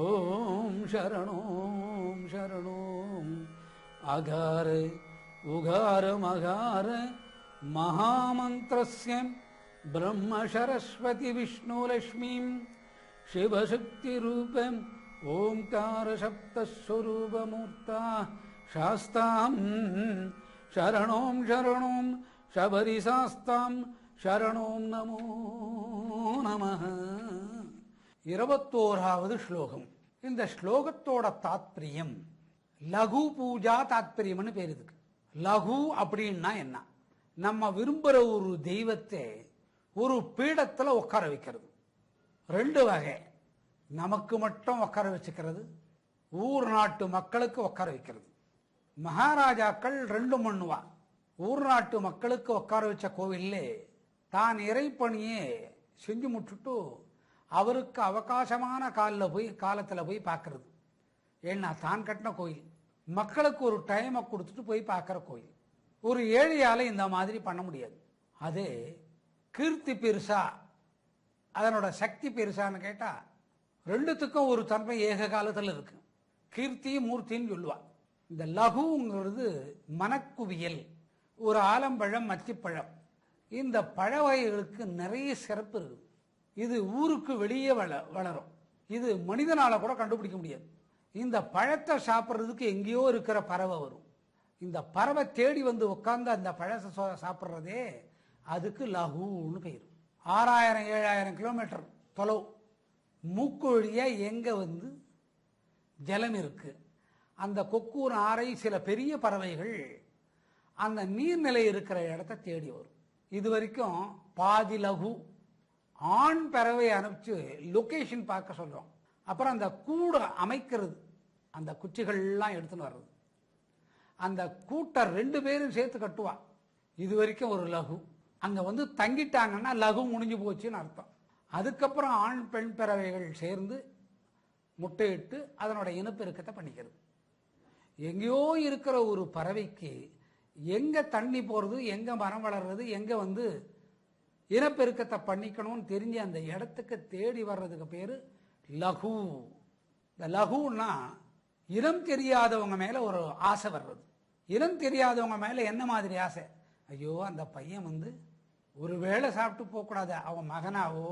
ஓம் சரணோம் சரணோம் அகார உகார மகார மகாமந்திரஸ்ய பிரம்ம சரஸ்வதி விஷ்ணு லக்ஷ்மீம் சிவசக்தி ரூபம் ஓம்கார சப்தஸ்வரூபமூர்த்தா சாஸ்தாம் சரணோம் சரணோம் சபரிசாஸ்தாம் சரணோம் நமோ நமः. 21வது ஸ்லோகம். இந்த ஸ்லோகத்தோட தாத்பரியம் லகு பூஜா தாத்பரியம்னு பேர். இதுக்கு லகு அப்படின்னா என்ன? நம்ம விரும்புற ஒரு தெய்வத்தை ஒரு பீடத்துல உட்கார வைக்கிறது. 2 வகை. நமக்கு மட்டும் உட்கார வச்சுக்கிறது, ஊர் நாட்டு மக்களுக்கு உட்கார வைக்கிறது. மகாராஜாக்கள் 2 பண்ணுவா. ஊர் நாட்டு மக்களுக்கு உட்கார வச்ச கோவில்லே தான் இறைப்பணியே செஞ்சு முட்டுட்டு அவருக்கு அவகாசமான காலத்துல போய் பார்க்கறது. ஏன்னா தான் கட்டின கோயில், மக்களுக்கு ஒரு டைமை கொடுத்துட்டு போய் பார்க்கிற கோயில். ஒரு ஏழையால இந்த மாதிரி பண்ண முடியாது. அதே கீர்த்தி பெருசா, அதனோட சக்தி பெருசான்னு கேட்டா 2த்துக்கும் ஒரு தன்மை ஏக காலத்தில் இருக்கு. கீர்த்தி மூர்த்தின்னு சொல்லுவா. இந்த லகுங்கிறது மனக்குவியல். ஒரு ஆலம்பழம், மத்திப்பழம், இந்த பழ வகைகளுக்கு நிறைய சிறப்பு இருக்குது. இது ஊருக்கு வெளியே வளரும். இது மனிதனால கூட கண்டுபிடிக்க முடியாது. இந்த பழத்தை சாப்பிட்றதுக்கு எங்கேயோ இருக்கிற பறவை வரும். இந்த பறவை தேடி வந்து உட்கார்ந்து அந்த பழத்தை சாப்பிட்றதே அதுக்கு லகுன்னு பெயர். 6000-7000 கிலோமீட்டர் தொலைவு மூக்கு வழியா எங்க வந்து ஜலம் இருக்கு. அந்த கொக்கூர் ஆறை சில பெரிய பறவைகள் அந்த நீர்நிலை இருக்கிற இடத்தை தேடி வரும். இது வரைக்கும் பாதி லகு ஆண் பறவை அனுப்பிச்சு லொகேஷன் பார்க்க சொல்றோம். அப்புறம் அந்த கூடை அமைக்கிறது, அந்த குச்சிகள்லாம் எடுத்துன்னு வர்றது. அந்த கூட்டை 2 பேரும் சேர்த்து கட்டுவா. இது வரைக்கும் ஒரு லகு. அங்க வந்து தங்கிட்டாங்கன்னா லகு முடிஞ்சு போச்சுன்னு அர்த்தம். அதுக்கப்புறம் ஆண் பெண் பறவைகள் சேர்ந்து முட்டையிட்டு அதனோட இனப்பெருக்கத்தை பண்ணிக்கிறது. எங்கேயோ இருக்கிற ஒரு பறவைக்கு எங்க தண்ணி போறது, எங்க மரம் வளர்றது, எங்க வந்து இனப்பெருக்கத்தை பண்ணிக்கணும்னு தெரிஞ்சு அந்த இடத்துக்கு தேடி வர்றதுக்கு பேரு லகு. இந்த லகுன்னா இனம் தெரியாதவங்க மேல ஒரு ஆசை வர்றது. இனம் தெரியாதவங்க மேல என்ன மாதிரி ஆசை? ஐயோ அந்த பையன் வந்து ஒரு வேளை சாப்பிட்டு போகக்கூடாது, அவன் மகனாவோ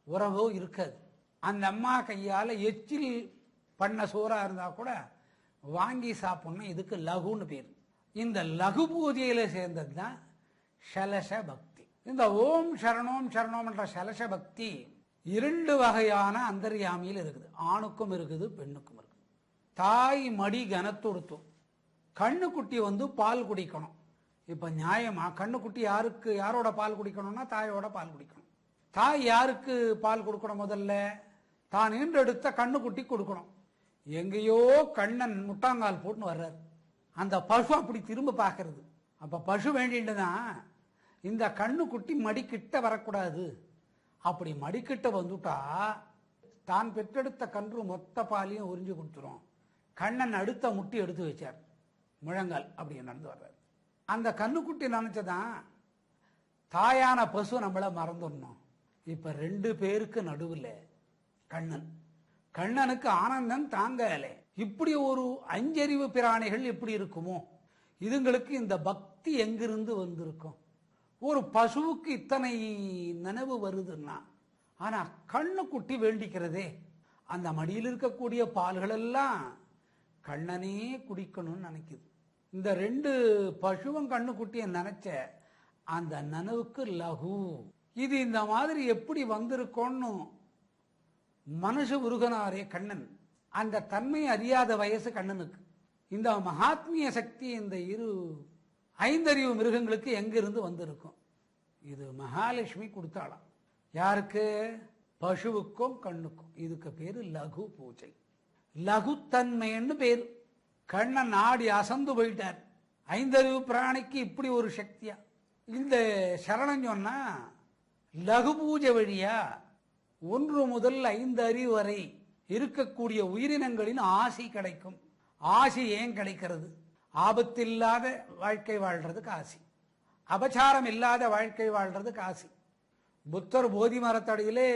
உறவோ இருக்காது. அந்த அம்மா கையால எச்சில் பண்ண சோறா இருந்தா கூட வாங்கி சாப்பிடணும். இதுக்கு லகுன்னு பேர். இந்த லகு பூஜையில சேர்ந்தது தான் ஷலச பக்தி. இந்த ஓம் சரணோம் சரணோம் என்ற ஷலச பக்தி 2 வகையான அந்தர்யாமியில் இருக்குது. ஆணுக்கும் இருக்குது, பெண்ணுக்கும் இருக்குது. தாய் மடி கனத்தொடுத்தும் கண்ணுக்குட்டி வந்து பால் குடிக்கணும். இப்ப நியாயமா கண்ணுக்குட்டி யாரோட பால் குடிக்கணும்னா தாயோட பால் குடிக்கணும். தாய் யாருக்கு பால் கொடுக்கணும்? முதல்ல தான் ஈன்றெடுத்த கண்ணுக்குட்டி கொடுக்கணும். எங்கேயோ கண்ணன் முட்டாங்கால் போட்டுன்னு வர்றாரு. அந்த பசு அப்படி திரும்ப பார்க்கறது. அப்ப பசு வேண்டிட்டுதான் இந்த கண்ணுக்குட்டி மடிக்கிட்ட வரக்கூடாது. அப்படி மடிக்கிட்ட வந்துட்டா தான் பெற்றெடுத்த கன்று மொத்த பாலையும் உறிஞ்சு கொடுத்துரும். கண்ணன் அடுத்த முட்டி எடுத்து வச்சார், முழங்கால் அப்படி நடந்து வர்றாரு. அந்த கண்ணுக்குட்டி நினைச்சதான் தாயான பசு நம்மள மறந்துடணும். இப்ப 2 பேருக்கு நடுவில் கண்ணனுக்கு ஆனந்தம் தாங்கல. இப்படி ஒரு 5 அறிவு பிராணிகள் எப்படி இருக்குமோ? இதுங்களுக்கு இந்த பக்தி எங்கிருந்து வந்திருக்கும்? ஒரு பசுவுக்கு இத்தனை நினைவு வருதுன்னா, ஆனா கண்ணுக்குட்டி வேண்டிக்கிறதே அந்த மடியில் இருக்கக்கூடிய பால்கள் எல்லாம் கண்ணனே குடிக்கணும்னு நினைக்குது. இந்த 2 பசுவும் கண்ணுக்குட்டிய நினைச்ச அந்த நனவுக்கு லகு. இது இந்த மாதிரி எப்படி வந்திருக்கோன்னு மனுஷ உருகனாரே கண்ணன். அந்த தன்மை அறியாத வயசு கண்ணனுக்கு. இந்த மகாத்மிய சக்தி இந்த 5 அறிவு மிருகங்களுக்கு எங்கிருந்து வந்திருக்கும்? இது மகாலட்சுமி கொடுத்தாளாம். யாருக்கு? பசுவுக்கும் கண்ணுக்கும். இதுக்கு பேரு லகு பூஜை. லகுத்தன்மைன்னு பேரு. கண்ணன் ஆடி அசந்து போயிட்டார். 5 அறிவு பிராணிக்கு இப்படி ஒரு சக்தியா? இந்த சரணம் சொன்னா லகு பூஜை வழியா 1 முதல் 5 அறிவு வரை இருக்கக்கூடிய உயிரினங்களின் ஆசி கிடைக்கும். ஆசி ஏன் கிடைக்கிறது? ஆபத்தில்லாத வாழ்க்கை வாழ்றதுக்கு ஆசி, அபச்சாரம் இல்லாத வாழ்க்கை வாழ்றதுக்கு ஆசி. புத்தர் போதி மரத்தடியிலே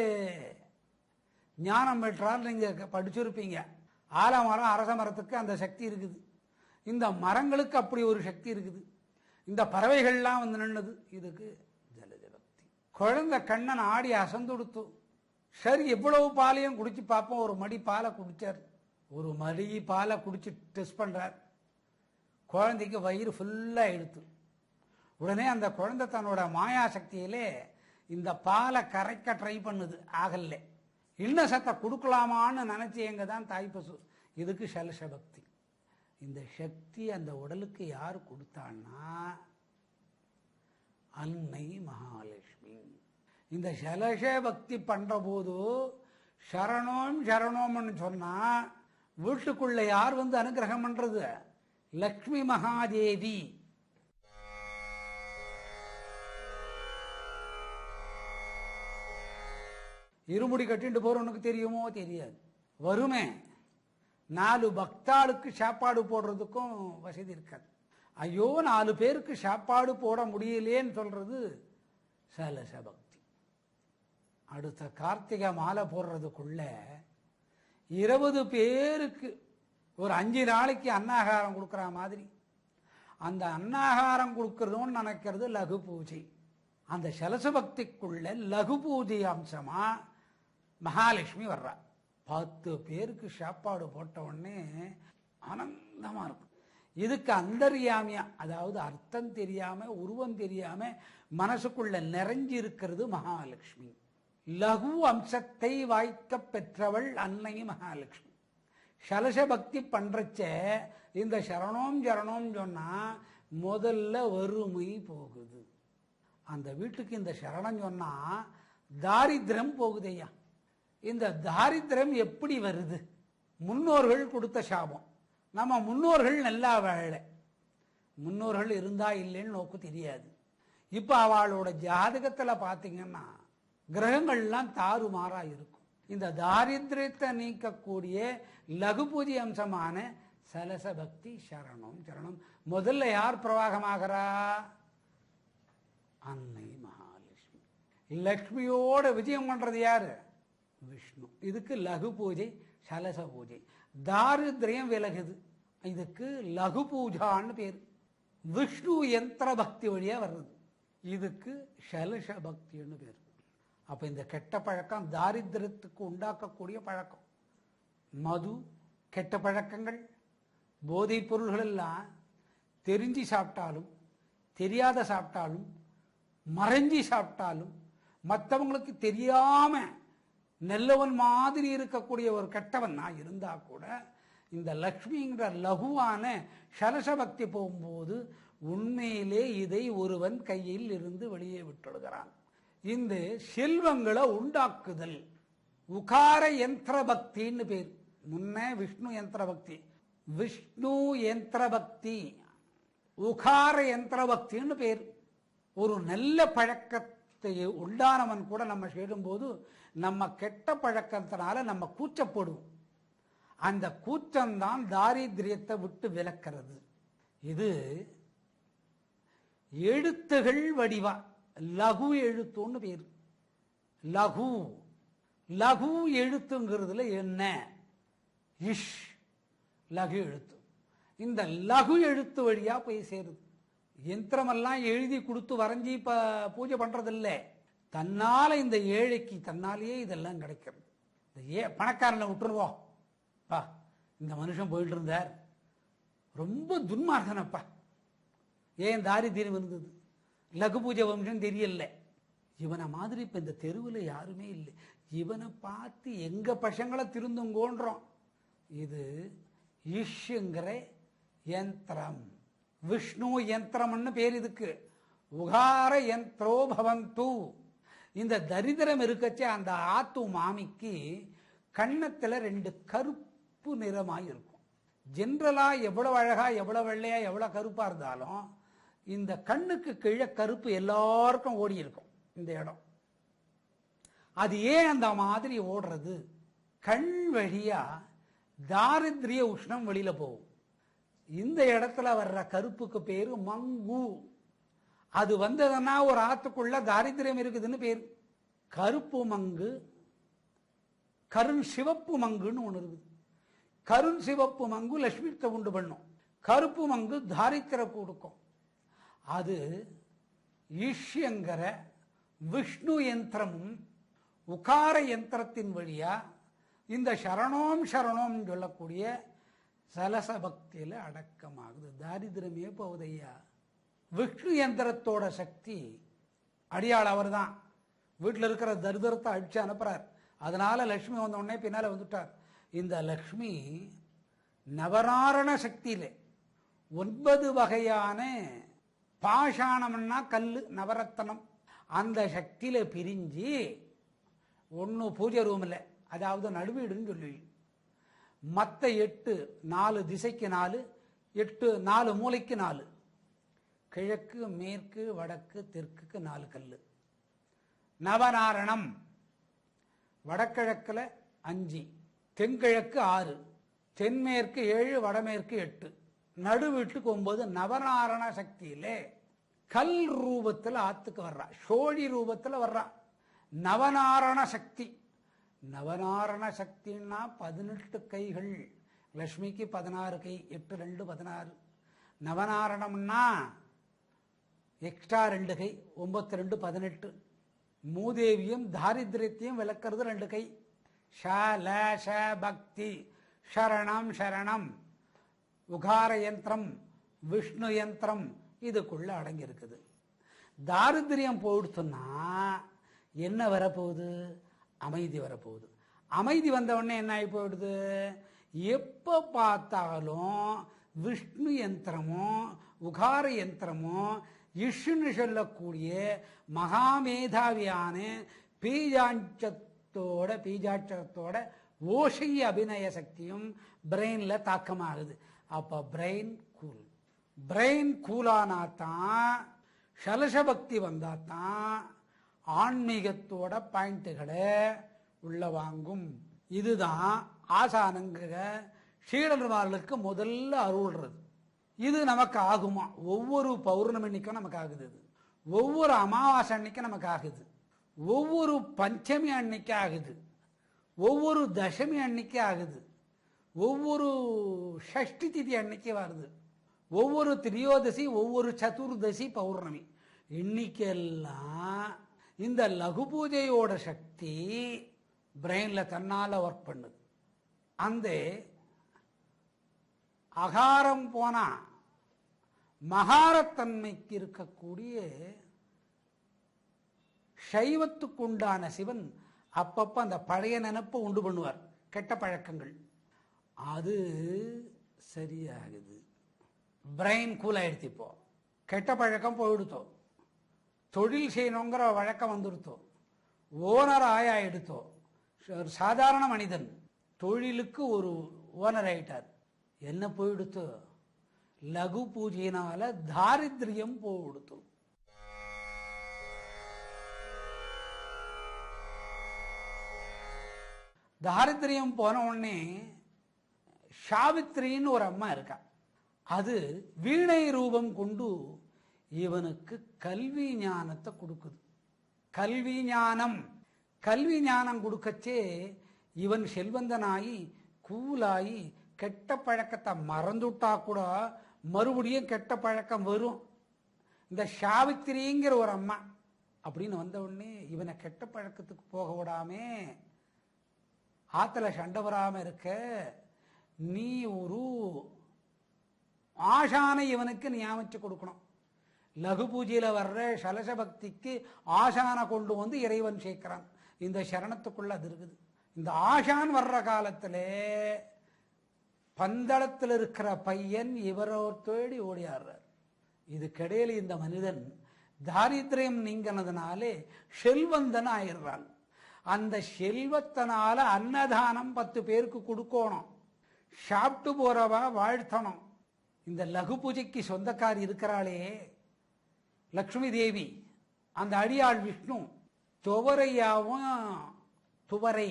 ஞானம் பெற்றால் நீங்க படிச்சிருப்பீங்க. ஆலமரம் அரச மரத்துக்கு அந்த சக்தி இருக்குது, இந்த மரங்களுக்கு அப்படி ஒரு சக்தி இருக்குது, இந்த பறவைகள்லாம் வந்து நின்னது இதுக்கு ஜலஜ பக்தி. குழந்தை கண்ணன் ஆடி அசந்துடுத்து. சரி எவ்வளவு பாலையும் குடிச்சு பார்ப்போம். ஒரு மடி பாலை குடிச்சார். ஒரு மடி பாலை குடிச்சு டெஸ்ட் பண்றார். குழந்தைக்கு வயிறு ஃபுல்லா எடுத்து. உடனே அந்த குழந்தை தன்னோட மாயா சக்தியிலே இந்த பாலை கரைக்க ட்ரை பண்ணுது, ஆகல. இன்ன சத்தை கொடுக்கலாமான்னு நினைச்சு எங்க தான் தாய் பசு. இதுக்கு சலச பக்தி. இந்த சக்தி அந்த உடலுக்கு யார் கொடுத்தான்னா அன்னை மகாலட்சுமி. இந்த சலச பக்தி பண்ற போது சரணோம் சரணோம்னு சொன்னா வீட்டுக்குள்ள யார் வந்து அனுகிரகம் பண்றது? லக்ஷ்மி மகாதேவி. இருமுடி கட்டிட்டு போறவனுக்கு தெரியுமோ? தெரியாது. வருமே 4 பக்தாளுக்கு சாப்பாடு போடுறதுக்கும் வசதி இருக்காது. ஐயோ 4 பேருக்கு சாப்பாடு போட முடியலேன்னு சொல்றது சலச பக்தி. அடுத்த கார்த்திகை மாலை போடுறதுக்குள்ள 20 பேருக்கு ஒரு 5 நாளைக்கு அன்னாகாரம் கொடுக்குற மாதிரி அந்த அன்னாகாரம் கொடுக்கறதுன்னு நினைக்கிறது லகு பூஜை. அந்த சலச பக்திக்குள்ள லகு பூஜை அம்சமா மகாலட்சுமி வர்றா. 10 பேருக்கு சாப்பாடு போட்ட உடனே ஆனந்தமா இருக்கும். இதுக்கு அந்தர்யாமியா, அதாவது அர்த்தம் தெரியாம உருவம் தெரியாம மனசுக்குள்ள நிறைஞ்சி இருக்கிறது மகாலட்சுமி. லகு அம்சத்தை வாய்க்க பெற்றவள் அன்னை மகாலட்சுமி. சலச பக்தி பண்றச்ச இந்த சரணோம் சரணோம் சொன்னா முதல்ல வறுமை போகுது. அந்த வீட்டுக்கு இந்த சரணம் சொன்னா தாரித்திரம் போகுதையா. இந்த தாரித்திரம் எப்படி வருது? முன்னோர்கள் கொடுத்த சாபம். நம்ம முன்னோர்கள் நல்லா வாழ, முன்னோர்கள் இருந்தா இல்லைன்னு நோக்கு தெரியாது. இப்ப அவளோட ஜாதகத்துல பாத்தீங்கன்னா கிரகங்கள்லாம் தாறுமாறா இருக்கும். இந்த தாரித்திரத்தை நீக்கக்கூடிய லகு பூஜை அம்சமான சலச பக்தி சரணம் சரணம். முதல்ல யார் பிரவாகமாகிறா? அன்னை மகாலட்சுமி. லக்ஷ்மியோட விஜயம் பண்றது யாரு? விஷ்ணு. இதுக்கு லகு பூஜை சலச பூஜை. தாரித்திரியம் விலகுது, இதுக்கு லகு பூஜான்னு பேரு. விஷ்ணு யந்திர பக்தி வழியா வர்றது, இதுக்கு சலச பக்தின்னு பேரு. அப்ப இந்த கெட்ட பழக்கம் தாரித்திரத்துக்கு உண்டாக்கக்கூடிய பழக்கம். மது, கெட்ட பழக்கங்கள், போதைப் பொருள்கள் எல்லாம் தெரிஞ்சு சாப்பிட்டாலும் தெரியாத சாப்பிட்டாலும் மறைஞ்சி சாப்பிட்டாலும் மற்றவங்களுக்கு தெரியாம நல்லவன் மாதிரி இருக்கக்கூடிய ஒரு கெட்டவன் நான் இருந்தா கூட இந்த லக்ஷ்மிங்கிற லகுவான சலச பக்தி போகும்போது உண்மையிலே இதை ஒருவன் கையில் இருந்து வெளியே விட்டுடுகிறான். இந்த செல்வங்களை உண்டாக்குதல் உகார யந்திர பக்தின்னு பேர். முன்ன விஷ்ணு யந்திர பக்தி, விஷ்ணு யந்திர பக்தி, உகார யந்திர பக்தின்னு பேர். ஒரு நல்ல பழக்கத்தை உண்டானவன் கூட நம்ம சேரும்போது நம்ம கெட்ட பழக்கத்தினால நம்ம கூச்சப்படுவோம். அந்த கூச்சம்தான் தாரித்திரியத்தை விட்டு விலக்கிறது. இது எழுத்துகள் வடிவா லகு எழுத்துன்னு பேரு. லகு லகு எழுத்துங்கிறதுல என்ன? இஷ் லகு எழுத்து. இந்த லகு எழுத்து வழியா போய் சேருது. யந்திரமெல்லாம் எழுதி கொடுத்து வரைஞ்சி பூஜை பண்றதில்ல, தன்னால இந்த ஏழைக்கு தன்னாலேயே இதெல்லாம் கிடைக்கிறது. இந்த பணக்காரனை விட்டுருவோம் பா, இந்த மனுஷன் போயிட்டு இருந்தார், ரொம்ப துன்மார்கனப்பா, ஏன் தாரித்திரம் இருந்தது, லகு பூஜை வம்சம் தெரியல, இவனை மாதிரி இப்ப இந்த தெருவில் யாருமே இல்லை, இவனை பார்த்து எங்க பசங்களை திருந்துங்கோன்றோம். இது இஷ்ங்கிற யந்திரம், விஷ்ணு யந்திரம்னு பேர் இதுக்கு. உகார யந்திரோ பவந்து. இந்த தரித்திரம் இருக்கச்சே அந்த ஆத்து மாமிக்கு கண்ணத்துல 2 கருப்பு நிறமாய் இருக்கும். ஜென்ரலா எவ்வளவு அழகா எவ்வளவு வெள்ளையா எவ்வளவு கருப்பா இருந்தாலும் இந்த கண்ணுக்கு கீழே கருப்பு எல்லாருக்கும் ஓடி இருக்கும் இந்த இடம். அது ஏன் அந்த மாதிரி ஓடுறது? கண் வழியா தாரித்திரிய உஷ்ணம் வெளியில போகும். இந்த இடத்துல வர்ற கருப்புக்கு பேரு மங்கு. அது வந்ததுன்னா ஒரு ஆத்துக்குள்ள தாரித்திரியம் இருக்குதுன்னு பேரு. கருப்பு மங்கு, கருண் சிவப்பு மங்குன்னு ஒன்று இருக்குது. கருண் சிவப்பு மங்கு லட்சுமித்தை உண்டு பண்ணும், கருப்பு மங்கு தாரித்திர கொடுக்கும். அது ஈஷ்யங்கர விஷ்ணு யந்திரமும் உகார யந்திரத்தின் வழியா இந்த சரணோம் சரணோம் சொல்லக்கூடிய சலச பக்தியில அடக்கமாகுது. தாரித்திரமே போவதையா. விஷ்ணு யந்திரத்தோட சக்தி அடியாள் அவர் தான். வீட்டில் இருக்கிற தரித்திரத்தை அடிச்சு அனுப்புறார். அதனால லட்சுமி வந்த உடனே பின்னால வந்துட்டார். இந்த லக்ஷ்மி நவநாரண சக்தியிலே 9 வகையான பாஷாணம்னா கல்லு நவரத்தனம் அந்த சக்தியில பிரிஞ்சு ஒன்று பூஜை ரூமில், அதாவது நடுவீடுன்னு சொல்லி, மற்ற 8 4 திசைக்கு 4, 8 4 மூலைக்கு 4, கிழக்கு மேற்கு வடக்கு தெற்குக்கு 4 கல்லு. நவநாரணம் வடகிழக்கில் 5, தென்கிழக்கு 6, தென்மேற்கு 7, வடமேற்கு 8, நடுவீட்டுக்கு 9. நவநாரண சக்தியிலே கல் ரூபத்தில் ஆத்துக்கு வர்றா, சோழி ரூபத்தில் வர்றா நவநாரண சக்தி. நவநாரண சக்தின்னா 18 கைகள். லக்ஷ்மிக்கு 16 கை, 8 2 16. நவநாரணம்னா எக்ஸ்ட்ரா 2 கை, 9 2 18. மூதேவியும் தாரித்திரத்தையும் விளக்கிறது 2 கை. ஷ பக்தி, சரணம் சரணம், உகார யந்திரம், விஷ்ணு யந்திரம் இதுக்குள்ள அடங்கி இருக்குது. தாரித்திரியம் போயிடுத்துன்னா என்ன வரப்போகுது? அமைதி வரப்போகுது. அமைதி வந்த உடனே என்ன ஆகி போயிடுது? எப்போ பார்த்தாலும் விஷ்ணு யந்திரமோ உகார யந்திரமோ இஷ்ணுன்னு சொல்லக்கூடிய மகாமேதாவியான பீஜாட்சரத்தோட ஓஷை அபிநய சக்தியும் பிரெயின்ல தாக்கமாகுது. அப்ப பிரெயின் கூலானாத்தான், சலசபக்தி வந்தாத்தான் ஆன்மீகத்தோட பாயிண்ட்டுகளை உள்ள வாங்கும். இதுதான் ஆசானங்க சீடர்மார்களுக்கு முதல்ல அருள்றது. இது நமக்கு ஆகுமா? ஒவ்வொரு பௌர்ணமி அன்னைக்கும் நமக்கு ஆகுது, ஒவ்வொரு அமாவாசை அன்னைக்கும் நமக்கு ஆகுது, ஒவ்வொரு பஞ்சமி அன்னைக்கு ஆகுது, ஒவ்வொரு தசமி அன்னைக்கு ஆகுது, ஒவ்வொரு ஷஷ்டி திதி அன்னைக்கு வருது, ஒவ்வொரு திரியோதசி, ஒவ்வொரு சதுர்தசி பௌர்ணமி. இன்னைக்கெல்லாம் இந்த லகு பூஜையோட சக்தி பிரெயின்ல தன்னால ஒர்க் பண்ணுது. அந்த அகாரம் போனா மகாரத்தன்மைக்கு இருக்கக்கூடிய சைவத்துக்குண்டான சிவன் அப்பப்ப அந்த பழைய நினைப்பை உண்டு பண்ணுவார். கெட்ட பழக்கங்கள் அது சரியாகுது. பிரெயின் கூல் ஆயிடுத்து. இப்போ கெட்ட பழக்கம் போயிடுத்தோ, தொழில் செய்யணுங்கிற வழக்கம் வந்துடுத்தோ, ஓனர் ஆயிடுத்தோ. சாதாரண மனிதன் தொழிலுக்கு ஒரு ஓனர் ஆயிட்டார். என்ன போயிடுத்தோ? லகு பூஜையினால தாரித்திரியம் போயிடுத்தோ. தாரித்திரியம் போன உடனே சாவித்திரின்னு ஒரு அம்மா இருக்கா. அது வீணை ரூபம் கொண்டு இவனுக்கு கல்வி ஞானத்தை கொடுக்குது. கல்வி ஞானம் கொடுக்கச்சே இவன் செல்வந்தனாயி கூலாயி கெட்ட பழக்கத்தை மறந்துட்டா கூட மறுபடியும் கெட்ட பழக்கம் வரும். இந்த சாவித்திரிங்கிற ஒரு அம்மா அப்படின்னு வந்த உடனே இவனை கெட்ட பழக்கத்துக்கு போக விடாமே, ஆத்துல சண்டை வராம இருக்க நீ ஒரு ஆசானை இவனுக்கு நியமிச்சு கொடுக்கணும். லகு பூஜையில வர்ற சலச பக்திக்கு ஆசானை கொண்டு வந்து இறைவன் சேர்க்கிறான். இந்த சரணத்துக்குள்ள அது இருக்குது. இந்த ஆசான் வர்ற காலத்துல பந்தளத்தில் இருக்கிற பையன் இவரோ தேடி ஓடியாடுறார். இதுக்கிடையில இந்த மனிதன் தாரித்திரியம் நீங்கினதுனாலே செல்வந்தன் ஆயிடுறான். அந்த செல்வத்தினால அன்னதானம் 10 பேருக்கு கொடுக்கணும், சாப்பிட்டு போறவா வாழ்த்தணும். இந்த லகு பூஜைக்கு சொந்தக்காரி இருக்கிறாளே லக்ஷ்மி தேவி, அந்த அடியாள் விஷ்ணு, துவரையாவும் துவரை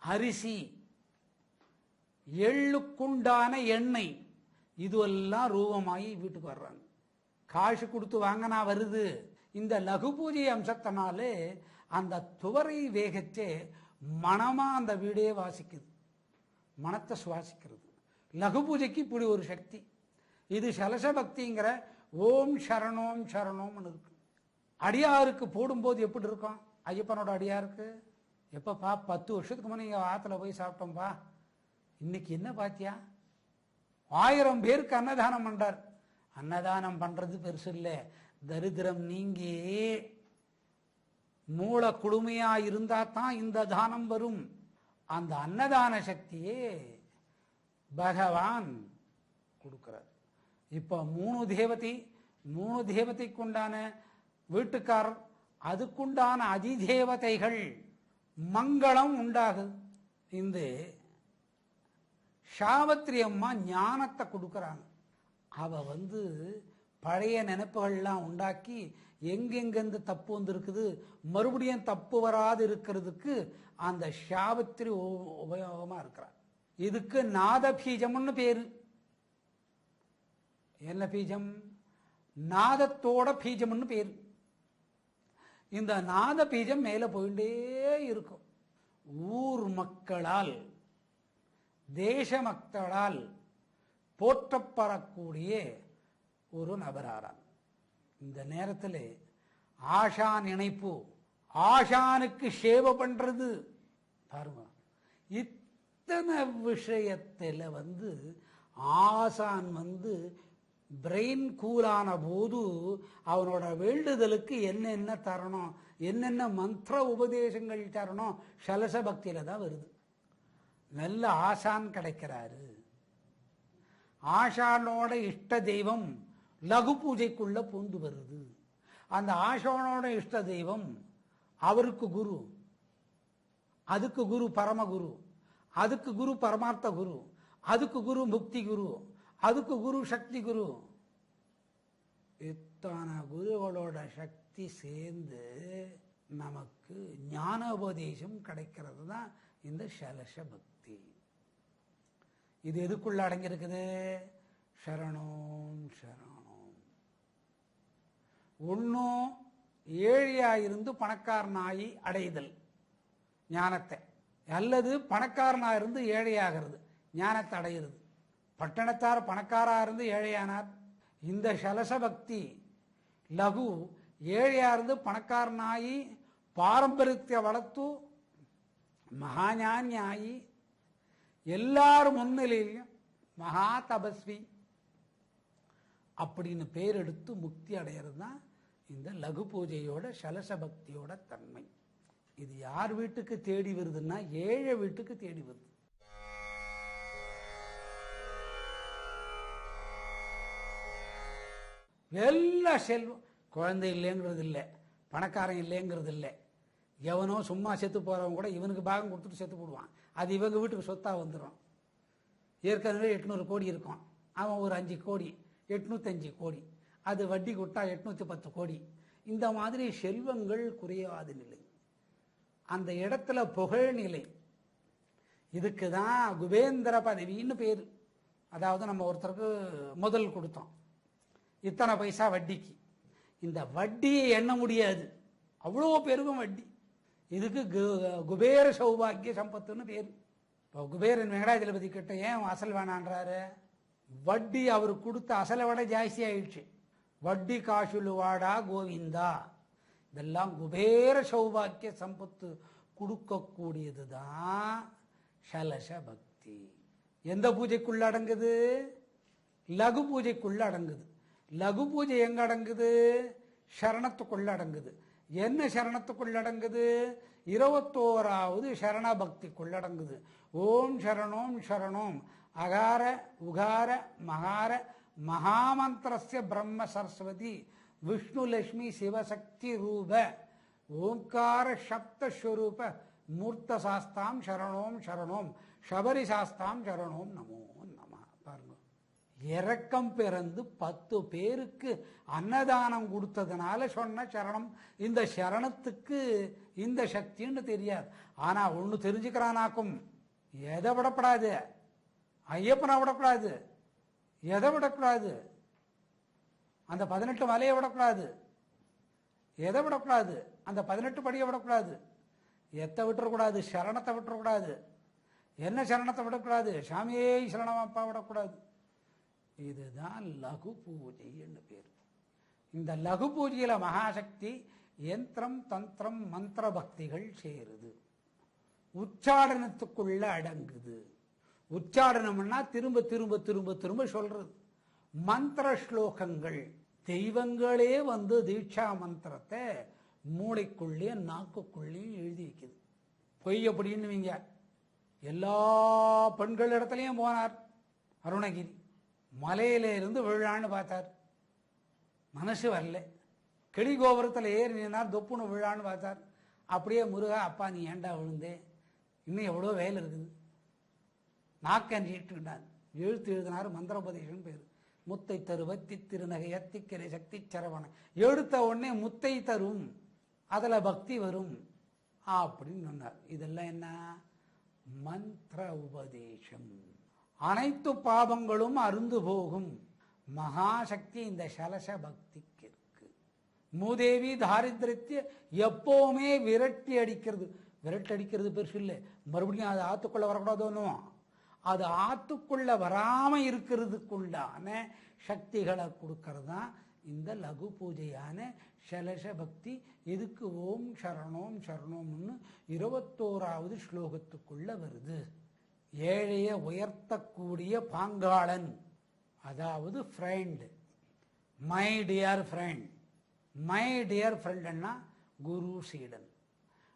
அரிசி எள்ளுக்குண்டான எண்ணெய் இதுவெல்லாம் ரூபமாகி வீட்டுக்கு வர்றாங்க. காசு கொடுத்து வாங்கினா வருது. இந்த லகு பூஜை அம்சத்தினாலே அந்த துவரை வேகச்சே மனமா அந்த வீடே வாசிக்குது, மனத்தை சுவாசிக்கிறது. லகு பூஜைக்கு இப்படி ஒரு சக்தி. இது சலச பக்திங்கிற ஓம் சரணோம் சரணோம்னு இருக்கு. அடியாருக்கு போடும்போது எப்படி இருக்கும்? ஐயப்பனோட அடியாருக்கு எப்பப்பா 10 வருஷத்துக்கு முன்னே இங்கே ஆற்றுல போய் சாப்பிட்டோம்பா, இன்னைக்கு என்ன பாத்தியா? 1000 பேருக்கு அன்னதானம் பண்றார். அன்னதானம் பண்றது பெருசு இல்லை, தரித்திரம் நீங்கி மூல குழுமையா இருந்தா தான் இந்த தானம் வரும். அந்த அன்னதான சக்தியே பகவான் கொடுக்கிறார். இப்ப 3 தேவதைக்கு உண்டான வீட்டுக்காரர், அதுக்குண்டான அதிதேவதைகள் மங்களம் உண்டாகுது. இந்த சாவத்திரி அம்மா ஞானத்தை கொடுக்கறாங்க. அவ பழைய நினைப்புகள்லாம் உண்டாக்கி எங்கெங்கிருந்து தப்பு வந்திருக்குது மறுபடியும் தப்பு வராது இருக்கிறதுக்கு அந்த சாவத்திரி உபயோகமா இருக்கிறார். இதுக்கு நாத பீஜம்னு பேரு. என்ன பீஜம்? நாதத்தோட பீஜம்னு பேரு. இந்த நாத பீஜம் மேல போயிட்டே இருக்கும். ஊர் மக்களால், தேச மக்களால் போற்றப்படக்கூடிய ஒரு நபராராம். இந்த நேரத்தில் ஆஷான் இணைப்பு, ஆஷானுக்கு சேவை பண்றது பாருங்க. இத்தனை விஷயத்தில் ஆசான் பிரெயின் கூலான போது அவனோட வேண்டுதலுக்கு என்னென்ன தரணும், என்னென்ன மந்திர உபதேசங்கள் தரணும், சலச பக்தியில தான் வருது. நல்ல ஆசான் கிடைக்கிறாரு. ஆஷானோட இஷ்ட தெய்வம் லகு பூஜைக்குள்ள பூந்து வருது. அந்த ஆஷானோட இஷ்ட தெய்வம் அவருக்கு குரு, அதுக்கு குரு பரமகுரு, அதுக்கு குரு பரமார்த்த குரு, அதுக்கு குரு முக்தி குரு, அதுக்கு குரு சக்தி குரு. இத்தனை குருகளோட சக்தி சேர்ந்து நமக்கு ஞானோபதேசம் கிடைக்கிறது தான் இந்த சலச பக்தி. இது எதுக்குள்ள அடங்கியிருக்குது? சரணோம் சரணோம். ஒன்னும் ஏழையாயிருந்து பணக்காரனாயி அடைதல் ஞானத்தை, அல்லது பணக்காரனாயிருந்து ஏழையாகிறது ஞானத்தை அடைகிறது. பட்டணத்தார் பணக்காரா இருந்து ஏழையானார். இந்த சலச பக்தி லகு ஏழையா இருந்து பணக்காரனாயி பாரம்பரியத்தை வளர்த்து மகாஞானியாயி எல்லாரும் முன்னிலையிலும் மகா தபஸ்வி அப்படின்னு பேர் எடுத்து முக்தி அடையிறது தான் இந்த லகு பூஜையோட சலச பக்தியோட தன்மை. இது யார் வீட்டுக்கு தேடி வருதுன்னா ஏழை வீட்டுக்கு தேடி வருது. எல்லா செல்வம், குழந்தை இல்லைங்கிறது இல்லை, பணக்காரன் இல்லைங்கிறது இல்லை, எவனோ சும்மா செத்து போறவன் கூட இவனுக்கு பாகம் கொடுத்துட்டு செத்து போடுவான். அது இவங்க வீட்டுக்கு சொத்தா வந்துடும். ஏற்கனவே 800 கோடி இருக்கும், அவன் ஒரு 5 கோடி, 805 கோடி, அது வட்டி கொடுத்தா 810 கோடி. இந்த மாதிரி செல்வங்கள் குறையாத நிலை, அந்த இடத்துல புகழ் நிலை. இதுக்கு தான் குபேந்திர பதவின்னு பேரு. அதாவது நம்ம ஒருத்தருக்கு முதல் கொடுத்தோம், இத்தனை பைசா வட்டிக்கு. இந்த வட்டியை எண்ண முடியாது, அவ்வளோ பெருகும் வட்டி. இதுக்கு குபேர சௌபாகிய சம்பத்துன்னு பேரு. இப்போ குபேரன் வெங்கடாஜலபதி கிட்ட ஏன் அசல் வேணான்றாரு? வட்டி அவர் கொடுத்த அசலை விட ஜாஸ்தி ஆயிடுச்சு. வட்டி காசுலு வாடா கோவிந்தா. இதெல்லாம் குபேர சௌபாகிய சம்பத்து கொடுக்கக்கூடியது தான் சலச பக்தி. எந்த பூஜைக்குள்ள அடங்குது? லகு பூஜைக்குள்ள அடங்குது. லகு பூஜை எங்க அடங்குது? சரணத்துக்குள்ள அடங்குது. என்ன சரணத்துக்குள்ள அடங்குது? 21வது சரண பக்திக்குள்ள அடங்குது. ஓம் சரணோம் சரணோம் அகார உகார மகார மகாமந்திரஸ்ய பிரம்ம சரஸ்வதி விஷ்ணு லட்சுமி சிவசக்தி ரூப ஓங்கார சப்தஸ்வரூப மூர்த்த சாஸ்தாம் சரணோம் சரணோம் சபரி சாஸ்தாம் சரணோம் நமோ நம. பாருங்க, இறக்கம் பிறந்து 10 பேருக்கு அன்னதானம் கொடுத்ததுனால சொன்ன சரணம். இந்த சரணத்துக்கு இந்த சக்தின்னு தெரியாது. ஆனா ஒண்ணு தெரிஞ்சுக்கிறானாக்கும், எதை விடப்படாது, ஐயப்பனை விடக்கூடாது, எதை விடக்கூடாது, அந்த 18 மலையை விடக்கூடாது, எதை விடக்கூடாது, அந்த 18 படியை விடக்கூடாது, எத்தை விட்டுறக்கூடாது, சரணத்தை விட்டுறக்கூடாது. என்ன சரணத்தை விடக்கூடாது? சாமியே சரணமாப்பா விடக்கூடாது. இதுதான் லகு பூஜைன்னு பேர். இந்த லகு பூஜையில மகாசக்தி யந்திரம் தந்திரம் மந்திர பக்திகள் சேருது, உச்சாடனத்துக்குள்ள அடங்குது. உச்சாடனம்னா திரும்ப திரும்ப திரும்ப திரும்ப சொல்றது. மந்திர ஸ்லோகங்கள், தெய்வங்களே வந்து தீட்சா மந்திரத்தை மூளைக்குள்ளே நாக்குக்குள்ளேயும் எழுதி வைக்குது. பொய் அப்படின்னுவீங்க. எல்லா பெண்கள் இடத்துலையும் போனார் அருணகிரி. மலையில இருந்து விழான்னு பார்த்தார், மனசு வரல. கிளி கோபுரத்தில் ஏறி நின்னார், தொப்புன்னு விழான்னு பார்த்தார். அப்படியே முருகா அப்பா நீ ஏண்டா விழுந்தே, இன்னும் எவ்வளோ வேலை இருக்குது. நாக்கன்றிட்டுனார், எழுத்து எழுதினார். மந்திரோபதேசம் பேர். முத்தை தருவத்தி திருநகை அத்திக்கரை சக்தி சரவண. எடுத்த உடனே முத்தை தரும், அதில் பக்தி வரும் அப்படின்னு சொன்னார். இதெல்லாம் என்ன? மந்திர உபதேசம். அனைத்து பாவங்களும் அருந்து போகும் மகாசக்தி இந்த சலச பக்திக்கு இருக்கு. மூதேவி தாரித்திரத்தை எப்பவுமே விரட்டி அடிக்கிறது. விரட்டி அடிக்கிறது பெருசு இல்லை, மறுபடியும் அது ஆத்துக்குள்ள வரக்கூடாதோன்னு, அது ஆத்துக்குள்ள வராம இருக்கிறதுக்குள்ளான சக்திகளை கொடுக்கறது தான் இந்த லகு பூஜையான சலச பக்தி. இதுக்கு ஓம் சரணோம் சரணோம்னு 21வது ஸ்லோகத்துக்குள்ள வருது. ஏழைய உயர்த்தக்கூடிய பாங்காளன், அதாவது friend, my dear friend. My dear ஃப்ரெண்ட்னா குரு சீடன்.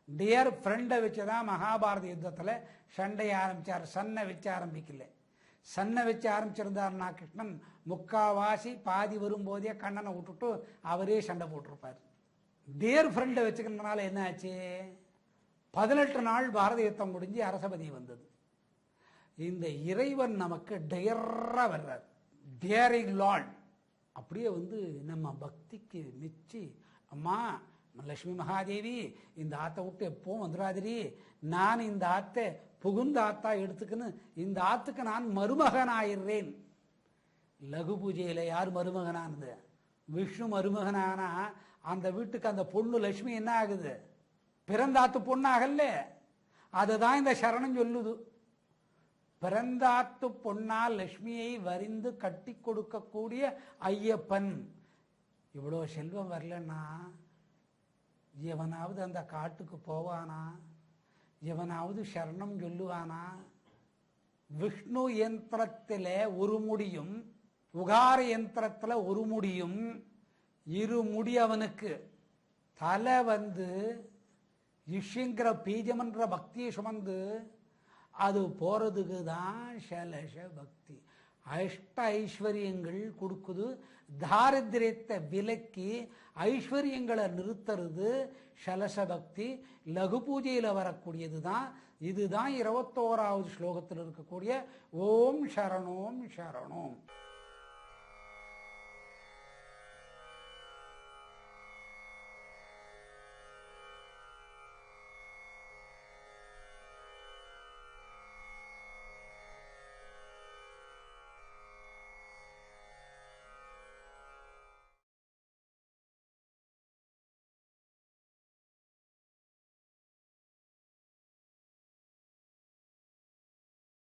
டியர் ஃப்ரெண்டை வச்சுதான் மகாபாரத யுத்தத்தில் சண்டையை ஆரம்பிச்சார். சன்னை வச்சு ஆரம்பிக்கல. சன்னை வச்சு ஆரம்பிச்சிருந்தார்னா கிருஷ்ணன் முக்காவாசி பாதி வரும்போதே கண்ணனை விட்டுட்டு அவரே சண்டை போட்டிருப்பார். டியர் ஃப்ரெண்டை வச்சுக்கிறதுனால என்ன ஆச்சு? 18 நாள் பாரத யுத்தம் முடிஞ்சு அரசபதி வந்தது. இந்த இறைவன் நமக்கு டயரா வர்றார், டியரிங் லார்ட். அப்படியே வந்து நம்ம பக்திக்கு மிச்சி, அம்மா லட்சுமி மகாதேவி இந்த ஆத்தை விட்டு எப்பவும் வந்துடாதிரி, நான் இந்த ஆத்தை புகுந்த ஆத்தா எடுத்துக்குன்னு இந்த ஆத்துக்கு நான் மருமகனாயிடுறேன். லகு பூஜையில யார் மருமகனானது? விஷ்ணு மருமகனானா அந்த வீட்டுக்கு அந்த பொண்ணு லட்சுமி என்ன ஆகுது? பிறந்தாத்து பொண்ணாகல்ல. அதுதான் இந்த சரணம் சொல்லுது. பிறந்தாத்து பொன்னால் லட்சுமியை வரிந்து கட்டி கொடுக்கக்கூடிய ஐயப்பன். இவ்வளோ செல்வம் வரலன்னா எவனாவது அந்த காட்டுக்கு போவானா? எவனாவது சரணம் சொல்லுவானா? விஷ்ணு யந்திரத்தில் ஒரு முடியும், உகார யந்திரத்தில் ஒரு முடியும், 2 முடி அவனுக்கு. தலை வந்து இஷுங்கிற பீஜமன்ற பக்தியை சுமந்து அது போறதுக்கு தான் சலச பக்தி. அஷ்ட ஐஸ்வர்யங்கள் கொடுக்குது. தாரித்திரியத்தை விலக்கி ஐஸ்வர்யங்களை நிறுத்துறது சலச பக்தி. லகு பூஜையில் வரக்கூடியது தான். இதுதான் 21வது ஸ்லோகத்தில் இருக்கக்கூடிய ஓம் சரணோம் சரணோம்.